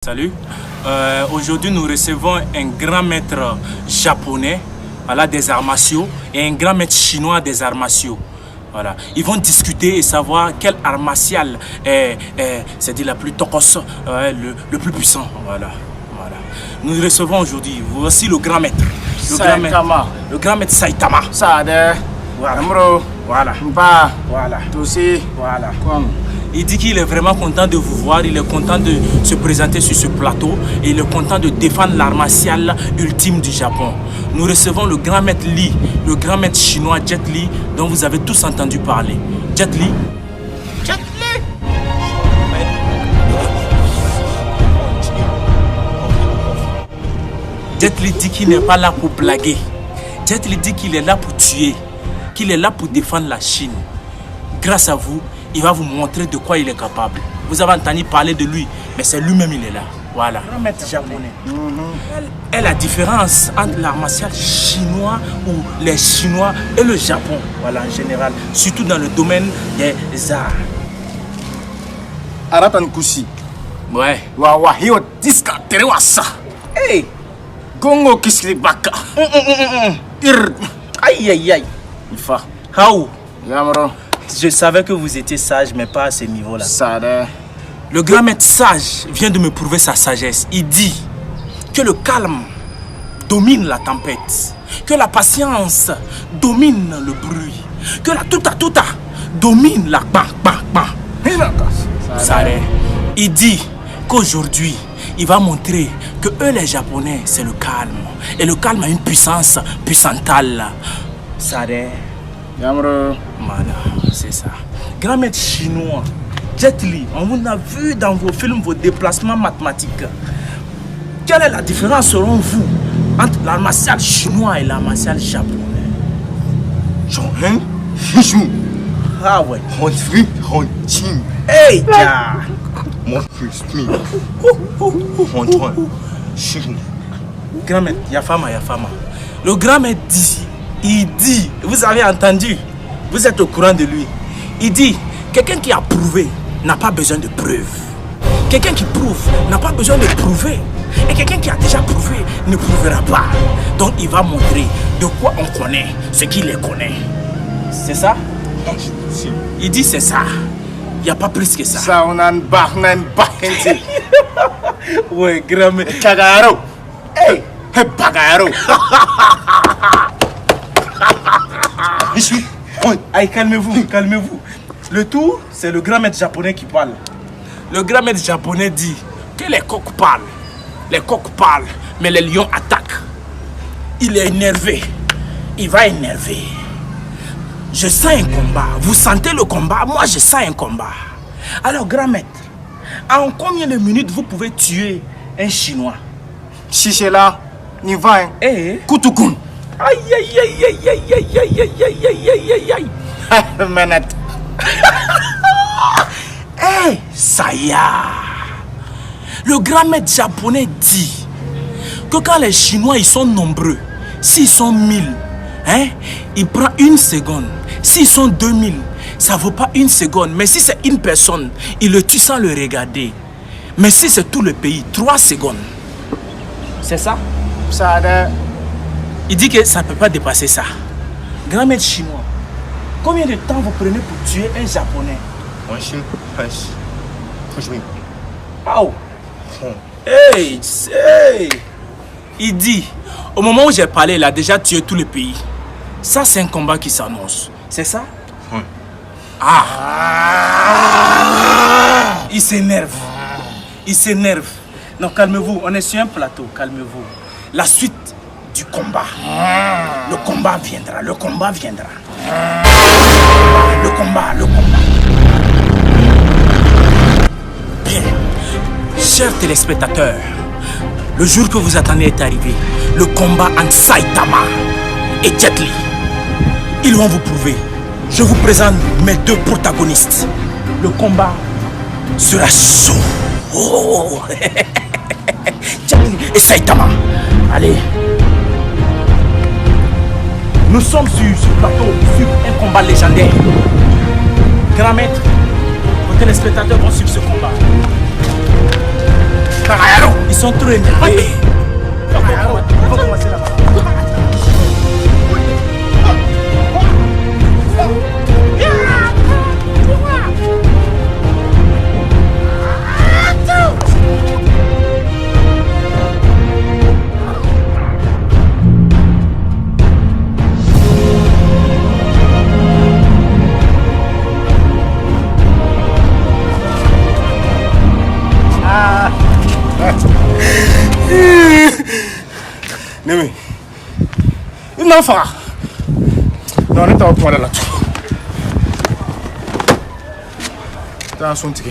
Salut. Aujourd'hui, nous recevons un grand maître japonais des arts martiaux et un grand maître chinois des arts martiaux. Voilà. Ils vont discuter et savoir quel art martial est c'est-à-dire la plus tokos, le plus puissant. Voilà. Nous recevons aujourd'hui, voici le grand maître. Le grand maître Saitama. Voilà. Il dit qu'il est vraiment content de vous voir, il est content de se présenter sur ce plateau et il est content de défendre l'art martial ultime du Japon. Nous recevons le grand maître Lee, le grand maître chinois Jet Li, dont vous avez tous entendu parler. Jet Li. Jet Li dit qu'il n'est pas là pour blaguer. Jet Li dit qu'il est là pour tuer, qu'il est là pour défendre la Chine. Grâce à vous, il va vous montrer de quoi il est capable. Vous avez entendu parler de lui, mais c'est lui-même il est là. Voilà. Grand maître japonais. Quelle est la différence entre l'art martial chinois ou les Chinois et le Japon, voilà, en général, surtout dans le domaine des arts? Aratankushi. Ouais. Wahio diska terewasa. Hey. Gongo kisribaka. Aïe aïe aïe. Ifa. How? Yamaro. Je savais que vous étiez sage, mais pas à ce niveau-là. Sade. Le grand maître sage vient de me prouver sa sagesse. Il dit que le calme domine la tempête, que la patience domine le bruit, que la tuta domine la bang bang bang. Sade. Il dit qu'aujourd'hui, il va montrer que eux les Japonais, c'est le calme. Et le calme a une puissance puissantale. Sade. Yamaro. Voilà, c'est ça. Grand maître chinois, Jet Li, on vous a vu dans vos films vos déplacements mathématiques. Quelle est la différence selon vous entre l'art martial chinois et l'art martial japonais? Ah ouais. Hey, gars. Grand maître, Yafama. Le grand maître dit, vous avez entendu, vous êtes au courant de lui. Il dit, quelqu'un qui a prouvé n'a pas besoin de preuves. Quelqu'un qui prouve n'a pas besoin de prouver. Et quelqu'un qui a déjà prouvé ne prouvera pas. Donc il va montrer de quoi on connaît ce qu'il les connaît. C'est ça? Il dit c'est ça. Il n'y a pas plus que ça. Saunan bahnan bahenzi. Ouais, grand maître. Kagaro. Hey, pagaro. Allez, calmez-vous. Le tout, c'est le grand maître japonais qui parle. Le grand maître japonais dit que les coqs parlent. Les coqs parlent, mais les lions attaquent. Il est énervé. Il va énerver. Je sens un combat. Vous sentez le combat? Moi, je sens un combat. Alors, grand maître, en combien de minutes vous pouvez tuer un Chinois? Si c'est là, ni va. Eh? Kutukun. Aïe. Manette. Hey, ça y est. Le grand maître japonais dit que quand les Chinois ils sont nombreux, s'ils sont 1000, il prend 1 seconde. S'ils sont 2000, ça ne vaut pas 1 seconde. Mais si c'est une personne, il le tue sans le regarder. Mais si c'est tout le pays, 3 secondes. C'est ça? Il dit que ça ne peut pas dépasser ça. Grand maître chinois, combien de temps vous prenez pour tuer un japonais? Oh. Hey. Il dit, au moment où j'ai parlé, il a déjà tué tout le pays. Ça, c'est un combat qui s'annonce. C'est ça? Il s'énerve. Non, calmez-vous. On est sur un plateau. Calmez-vous. La suite du combat. Le combat viendra. Le combat. Bien. Chers téléspectateurs, le jour que vous attendez est arrivé. Le combat entre Saitama et Jet Li. Ils vont vous prouver. Je vous présente mes 2 protagonistes. Le combat sera chaud. Oh. Jet Li et Saitama. Allez. Nous sommes sur ce plateau, sur un combat légendaire. Grand maître, vos téléspectateurs vont suivre ce combat. Ils sont trop énervés. On va commencer là-bas. Nemi, il n'en fera. Non, on est au point de la tour. T'as un son ticket.